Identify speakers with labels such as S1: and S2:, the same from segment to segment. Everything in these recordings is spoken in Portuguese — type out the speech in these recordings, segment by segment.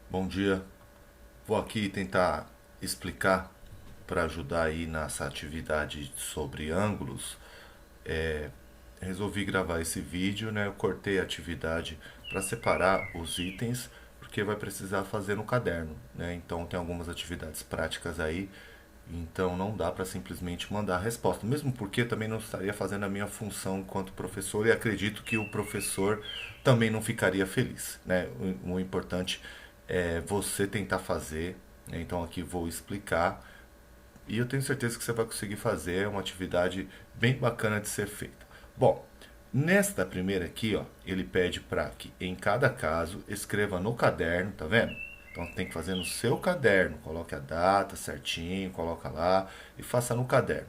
S1: Bom dia. Vou aqui tentar explicar para ajudar aí nessa atividade sobre ângulos. É, Resolvi gravar esse vídeo, né? Eu cortei a atividade para separar os itens, porque vai precisar fazer no caderno, né? Então tem algumas atividades práticas aí, então não dá para simplesmente mandar a resposta, mesmo porque também não estaria fazendo a minha função enquanto professor e acredito que o professor também não ficaria feliz, né? O importante é você tentar fazer, né? Então aqui vou explicar e eu tenho certeza que você vai conseguir fazer, é uma atividade bem bacana de ser feita. Bom, nesta primeira aqui, ó, ele pede para que em cada caso escreva no caderno, tá vendo? Então tem que fazer no seu caderno, coloque a data certinho, coloca lá e faça no caderno.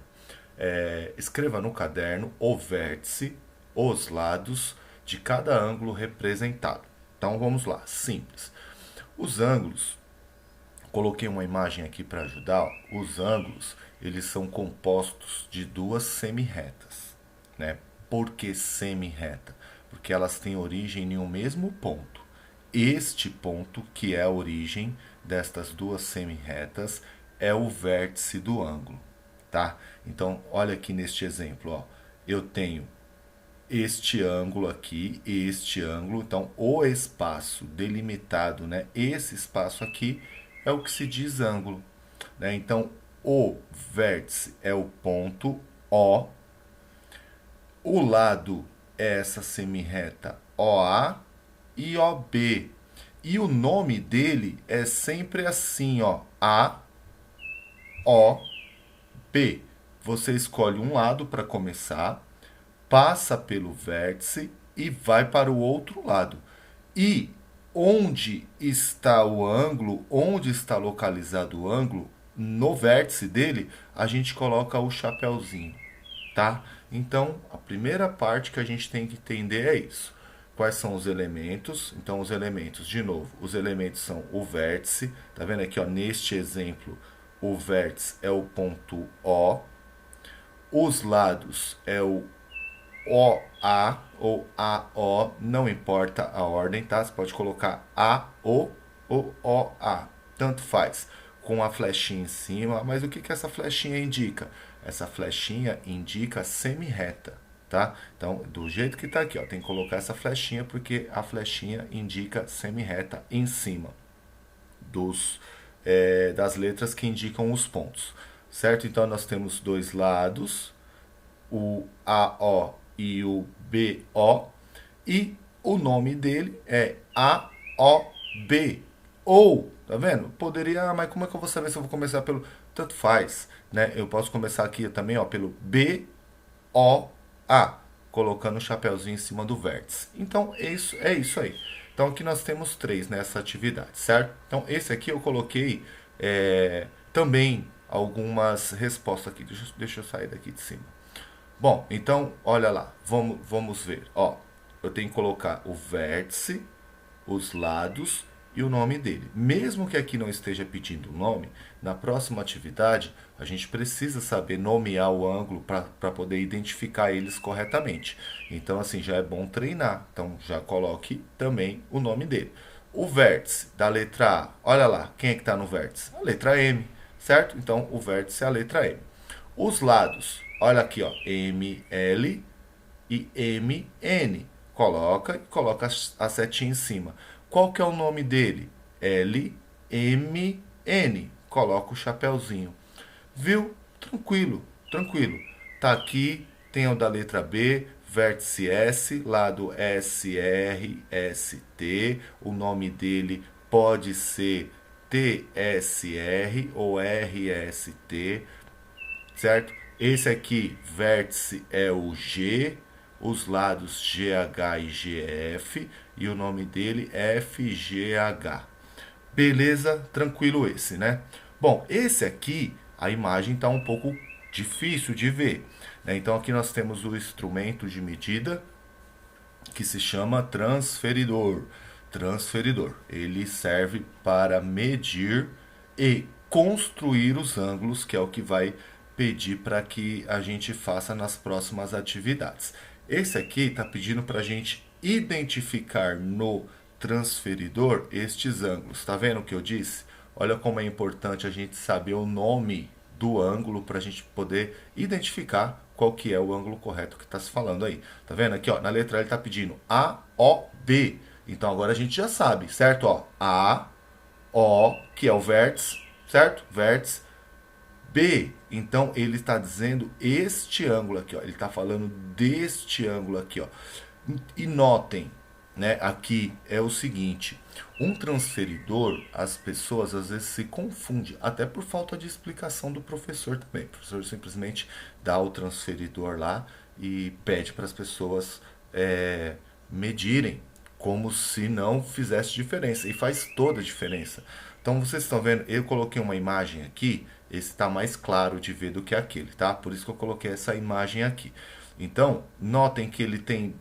S1: Escreva no caderno o vértice, os lados de cada ângulo representado. Então vamos lá, simples. Os ângulos, coloquei uma imagem aqui para ajudar. Ó. Os ângulos, eles são compostos de duas semi-retas, né? Por que semi-reta? Porque elas têm origem em um mesmo ponto. Este ponto, que é a origem destas duas semi-retas, é o vértice do ângulo, tá? Então, olha aqui neste exemplo, ó. Eu tenho este ângulo aqui e este ângulo. Então, o espaço delimitado, né? Esse espaço aqui é o que se diz ângulo, né? Então, o vértice é o ponto O, o lado é essa semirreta OA e OB. E o nome dele é sempre assim, ó, A, O, B. Você escolhe um lado para começar, passa pelo vértice e vai para o outro lado. E onde está o ângulo, onde está localizado o ângulo, no vértice dele, a gente coloca o chapéuzinho, tá? Então, a primeira parte que a gente tem que entender é isso. Quais são os elementos? Então, os elementos, de novo, os elementos são o vértice. Tá vendo aqui, ó, neste exemplo, o vértice é o ponto O. Os lados é o OA ou AO, não importa a ordem, tá? Você pode colocar AO ou OA, tanto faz, com a flechinha em cima. Mas o que que essa flechinha indica? Essa flechinha indica semi-reta, tá? Então, do jeito que tá aqui, ó, tem que colocar essa flechinha porque a flechinha indica semi-reta em cima das letras que indicam os pontos, certo? Então, nós temos dois lados, o AO e o BO, e o nome dele é AOB. Ou, tá vendo? Poderia, mas como é que eu vou saber se eu vou começar pelo. Tanto faz, né? Eu posso começar aqui também, ó, pelo BOA, colocando o chapéuzinho em cima do vértice. Então, é isso aí. Então, aqui nós temos três nessa atividade, certo? Então, esse aqui eu coloquei também algumas respostas aqui. Deixa eu sair daqui de cima. Bom, então, olha lá, vamos ver. Ó, eu tenho que colocar o vértice, os lados e o nome dele. Mesmo que aqui não esteja pedindo o nome, na próxima atividade a gente precisa saber nomear o ângulo para poder identificar eles corretamente. Então, assim, já é bom treinar. Então, já coloque também o nome dele. O vértice da letra A, olha lá, quem é que está no vértice? A letra M, certo? Então, o vértice é a letra M. Os lados, olha aqui, ó, ML e MN. Coloca a setinha em cima. Qual que é o nome dele? LMN. Coloca o chapéuzinho. Viu? Tranquilo, tranquilo. Tá aqui, tem o da letra B, vértice S, lado SRST. O nome dele pode ser TSR ou RST, certo? Esse aqui, vértice, é o G, os lados GH e GF e o nome dele é FGH. Beleza? Tranquilo esse, né? Bom, esse aqui, a imagem está um pouco difícil de ver, né? Então aqui nós temos o instrumento de medida que se chama transferidor. Transferidor. Ele serve para medir e construir os ângulos, que é o que vai pedir para que a gente faça nas próximas atividades. Esse aqui está pedindo para a gente identificar no transferidor estes ângulos. Tá vendo o que eu disse? Olha como é importante a gente saber o nome do ângulo para a gente poder identificar qual que é o ângulo correto que está se falando aí. Tá vendo aqui, ó, na letra L está pedindo AOB. Então agora a gente já sabe, certo? Ó, AO, que é o vértice, certo? Vértice. B, então ele está dizendo este ângulo aqui, ó. Ele está falando deste ângulo aqui, ó. E notem, né, aqui é o seguinte, um transferidor, as pessoas às vezes se confundem, até por falta de explicação do professor também. O professor simplesmente dá o transferidor lá e pede para as pessoas medirem, como se não fizesse diferença, e faz toda a diferença. Então vocês estão vendo, eu coloquei uma imagem aqui, esse está mais claro de ver do que aquele, tá? Por isso que eu coloquei essa imagem aqui. Então, notem que ele tem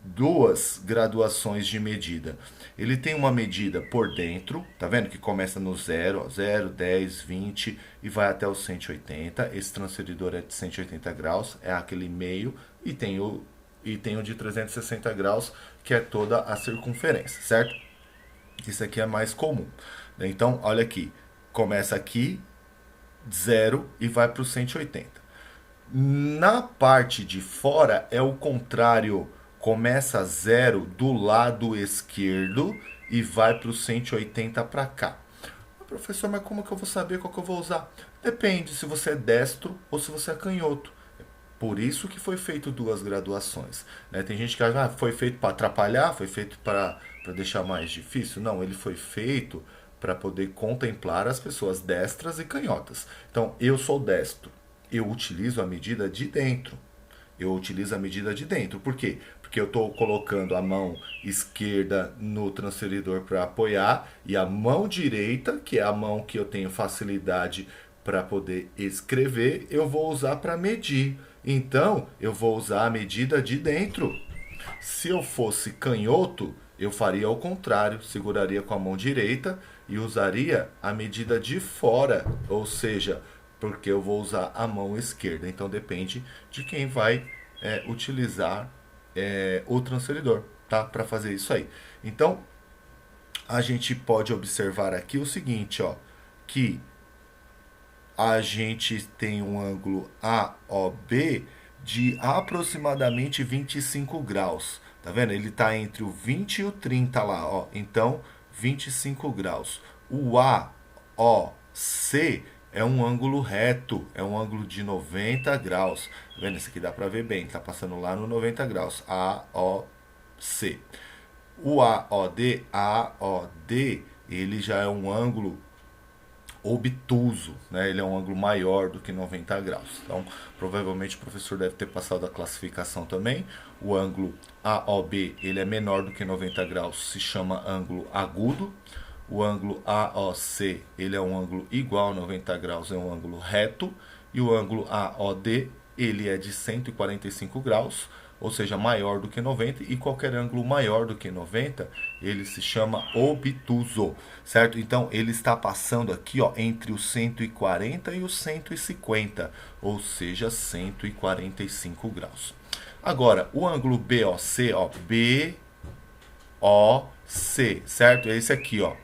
S1: duas graduações de medida. Ele tem uma medida por dentro, tá vendo? Que começa no 0, 0, 10, 20 e vai até o 180. Esse transferidor é de 180 graus, é aquele meio, e tem o de 360 graus, que é toda a circunferência, certo? Isso aqui é mais comum. Então, olha aqui, começa aqui, 0 e vai para o 180. Na parte de fora é o contrário, começa 0 do lado esquerdo e vai para o 180 para cá. Professor, mas como que eu vou saber qual que eu vou usar? Depende se você é destro ou se você é canhoto. Por isso que foi feito duas graduações. Né? Tem gente que acha que foi feito para atrapalhar, foi feito para deixar mais difícil. Não, ele foi feito para poder contemplar as pessoas destras e canhotas. Então, eu sou destro. Eu utilizo a medida de dentro. Eu utilizo a medida de dentro. Por quê? Porque eu estou colocando a mão esquerda no transferidor para apoiar e a mão direita, que é a mão que eu tenho facilidade para poder escrever, eu vou usar para medir. Então, eu vou usar a medida de dentro. Se eu fosse canhoto, eu faria ao contrário, seguraria com a mão direita e usaria a medida de fora, ou seja, porque eu vou usar a mão esquerda. Então depende de quem vai utilizar o transferidor, tá? Para fazer isso aí. Então a gente pode observar aqui o seguinte, ó, que a gente tem um ângulo AOB de aproximadamente 25 graus. Tá vendo? Ele está entre o 20 e o 30 lá, ó. Então, 25 graus. O AOC é um ângulo reto, é um ângulo de 90 graus. Tá vendo? Esse aqui dá para ver bem, tá passando lá no 90 graus. AOC. O AOD, ele já é um ângulo obtuso, né? Ele é um ângulo maior do que 90 graus. Então, provavelmente o professor deve ter passado a classificação também. O ângulo AOB, ele é menor do que 90 graus, se chama ângulo agudo. O ângulo AOC, ele é um ângulo igual a 90 graus, é um ângulo reto. E o ângulo AOD, ele é de 145 graus, ou seja, maior do que 90, e qualquer ângulo maior do que 90, ele se chama obtuso, certo? Então, ele está passando aqui, ó, entre os 140 e os 150, ou seja, 145 graus. Agora, o ângulo BOC, ó, BOC, certo? É esse aqui, ó,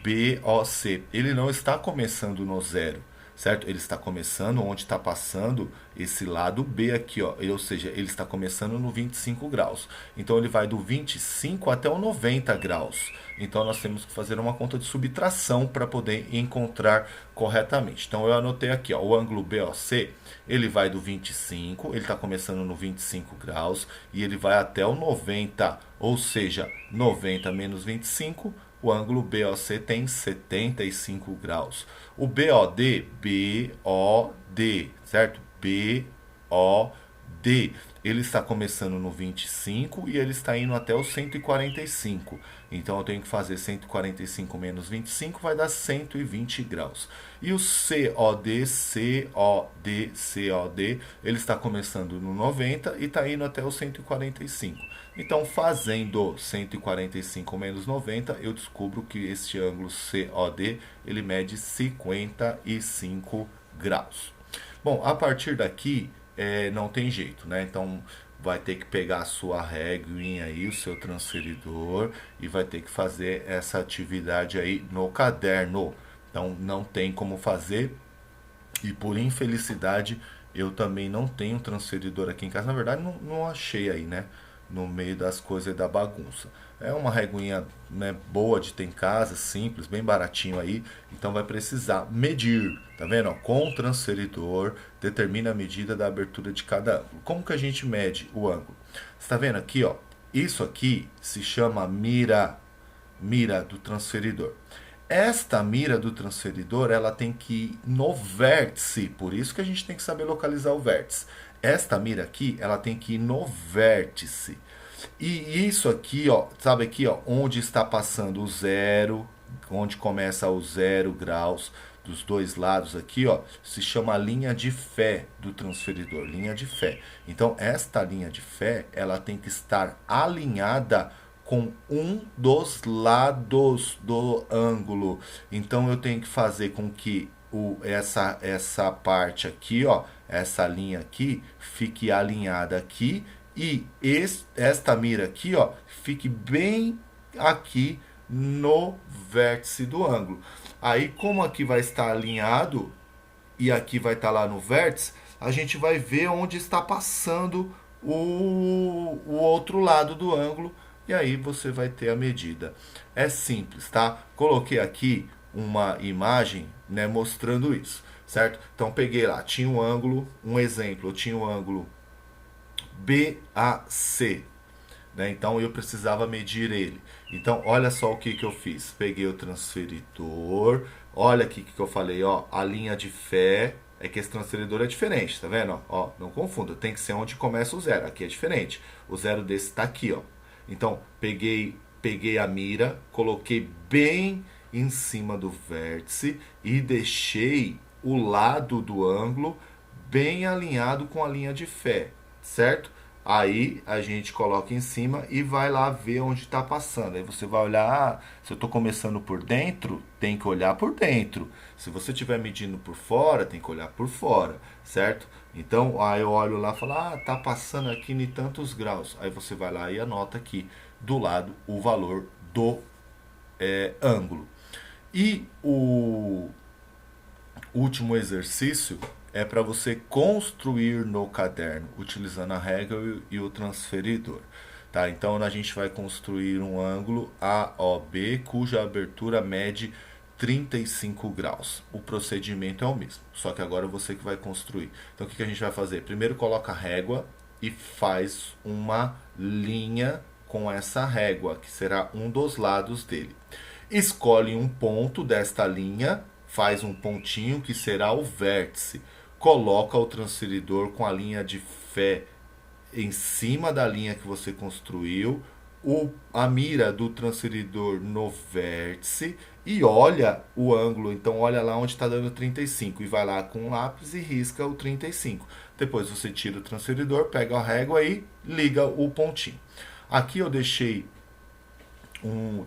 S1: BOC. Ele não está começando no zero, certo? Ele está começando onde está passando esse lado B aqui, ó. Ou seja, ele está começando no 25 graus. Então, ele vai do 25 até o 90 graus. Então, nós temos que fazer uma conta de subtração para poder encontrar corretamente. Então, eu anotei aqui, ó, o ângulo BOC, ele vai do 25, ele está começando no 25 graus e ele vai até o 90, ou seja, 90 menos 25, o ângulo BOC tem 75 graus. O BOD, certo? BOD, ele está começando no 25 e ele está indo até o 145. Então eu tenho que fazer 145 menos 25, vai dar 120 graus. E o COD, ele está começando no 90 e está indo até o 145. Então, fazendo 145 menos 90, eu descubro que este ângulo COD, ele mede 55 graus. Bom, a partir daqui, não tem jeito, né? Então, vai ter que pegar a sua réguinha aí, o seu transferidor, e vai ter que fazer essa atividade aí no caderno. Então não tem como fazer, e por infelicidade eu também não tenho transferidor aqui em casa. Na verdade não achei aí, né? No meio das coisas da bagunça. É uma reguinha, né, boa de ter em casa, simples, bem baratinho aí. Então vai precisar medir, tá vendo? Ó, com o transferidor, determina a medida da abertura de cada ângulo. Como que a gente mede o ângulo? Você tá vendo aqui, ó? Isso aqui se chama mira do transferidor. Esta mira do transferidor, ela tem que ir no vértice, por isso que a gente tem que saber localizar o vértice. Esta mira aqui, ela tem que ir no vértice. E isso aqui, ó, sabe aqui, ó, onde está passando o zero, onde começa o 0 graus dos dois lados aqui, ó, se chama linha de fé do transferidor, linha de fé. Então, esta linha de fé, ela tem que estar alinhada com um dos lados do ângulo. Então eu tenho que fazer com que essa parte aqui, ó, essa linha aqui, fique alinhada aqui e esta mira aqui, ó, fique bem aqui no vértice do ângulo. Aí, como aqui vai estar alinhado e aqui vai estar lá no vértice, a gente vai ver onde está passando o outro lado do ângulo e aí você vai ter a medida. É simples, tá? Coloquei aqui uma imagem, né, mostrando isso, certo? Então peguei lá, tinha um ângulo, um exemplo, eu tinha um ângulo BAC, né? Então eu precisava medir ele. Então olha só o que eu fiz. Peguei o transferidor, olha aqui que eu falei, ó, a linha de fé. É que esse transferidor é diferente, tá vendo? Ó, não confunda, tem que ser onde começa o zero. Aqui é diferente. O zero desse está aqui, ó. Então, peguei a mira, coloquei bem em cima do vértice e deixei o lado do ângulo bem alinhado com a linha de fé, certo? Aí a gente coloca em cima e vai lá ver onde está passando. Aí você vai olhar, se eu estou começando por dentro, tem que olhar por dentro. Se você estiver medindo por fora, tem que olhar por fora, certo? Então, aí eu olho lá e falo, tá passando aqui em tantos graus. Aí você vai lá e anota aqui do lado o valor do ângulo. E o último exercício é para você construir no caderno, utilizando a régua e o transferidor. Tá? Então a gente vai construir um ângulo AOB, cuja abertura mede 35 graus. O procedimento é o mesmo, só que agora é você que vai construir. Então o que a gente vai fazer? Primeiro coloca a régua e faz uma linha com essa régua, que será um dos lados dele. Escolhe um ponto desta linha, faz um pontinho que será o vértice. Coloca o transferidor com a linha de fé em cima da linha que você construiu, a mira do transferidor no vértice e olha o ângulo. Então olha lá onde está dando 35 e vai lá com o lápis e risca o 35. Depois você tira o transferidor, pega a régua e liga o pontinho. Aqui eu deixei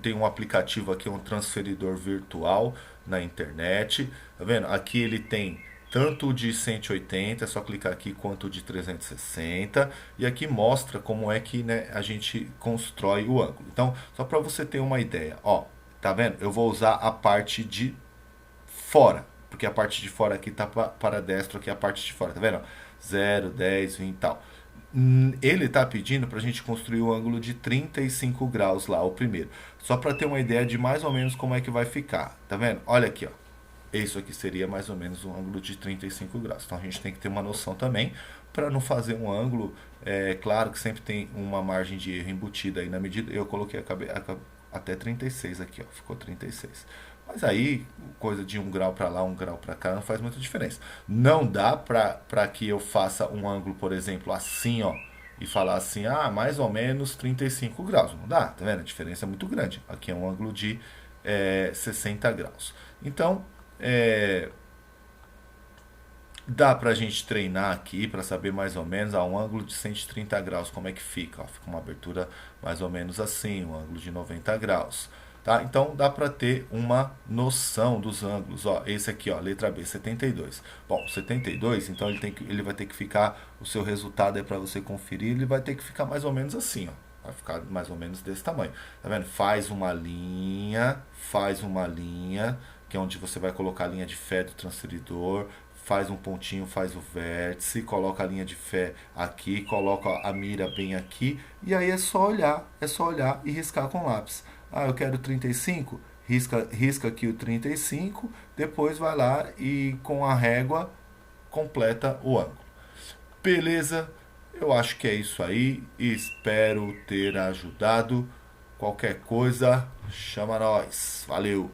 S1: tem um aplicativo aqui, um transferidor virtual na internet. Tá vendo? Aqui ele tem tanto o de 180, é só clicar aqui, quanto o de 360. E aqui mostra como é que, né, a gente constrói o ângulo. Então, só para você ter uma ideia, ó, tá vendo? Eu vou usar a parte de fora, porque a parte de fora aqui tá para destro, aqui é a parte de fora, tá vendo? 0, 10, 20 e tal. Ele está pedindo para a gente construir um ângulo de 35 graus lá, o primeiro. Só para ter uma ideia de mais ou menos como é que vai ficar. Tá vendo? Olha aqui, ó. Isso aqui seria mais ou menos um ângulo de 35 graus. Então a gente tem que ter uma noção também para não fazer um ângulo. É claro que sempre tem uma margem de erro embutida aí na medida. Eu coloquei até 36 aqui, ó. Ficou 36. Mas aí, coisa de 1 grau para lá, 1 grau para cá, não faz muita diferença. Não dá para que eu faça um ângulo, por exemplo, assim, ó, e falar assim, mais ou menos 35 graus. Não dá, tá vendo? A diferença é muito grande. Aqui é um ângulo de 60 graus. Então, dá pra gente treinar aqui para saber mais ou menos um ângulo de 130 graus, como é que fica. Ó, fica uma abertura mais ou menos assim, um ângulo de 90 graus. tá? Então dá para ter uma noção dos ângulos. Ó, esse aqui, ó, letra B, 72. Bom, 72, então ele vai ter que ficar, o seu resultado é para você conferir, ele vai ter que ficar mais ou menos assim, ó. Vai ficar mais ou menos desse tamanho. Tá vendo? Faz uma linha, que é onde você vai colocar a linha de fé do transferidor, faz um pontinho, faz o vértice, coloca a linha de fé aqui, coloca a mira bem aqui, e aí é só olhar e riscar com lápis. Ah, eu quero 35, risca aqui o 35, depois vai lá e com a régua completa o ângulo. Beleza? Eu acho que é isso aí. Espero ter ajudado. Qualquer coisa, chama nós. Valeu!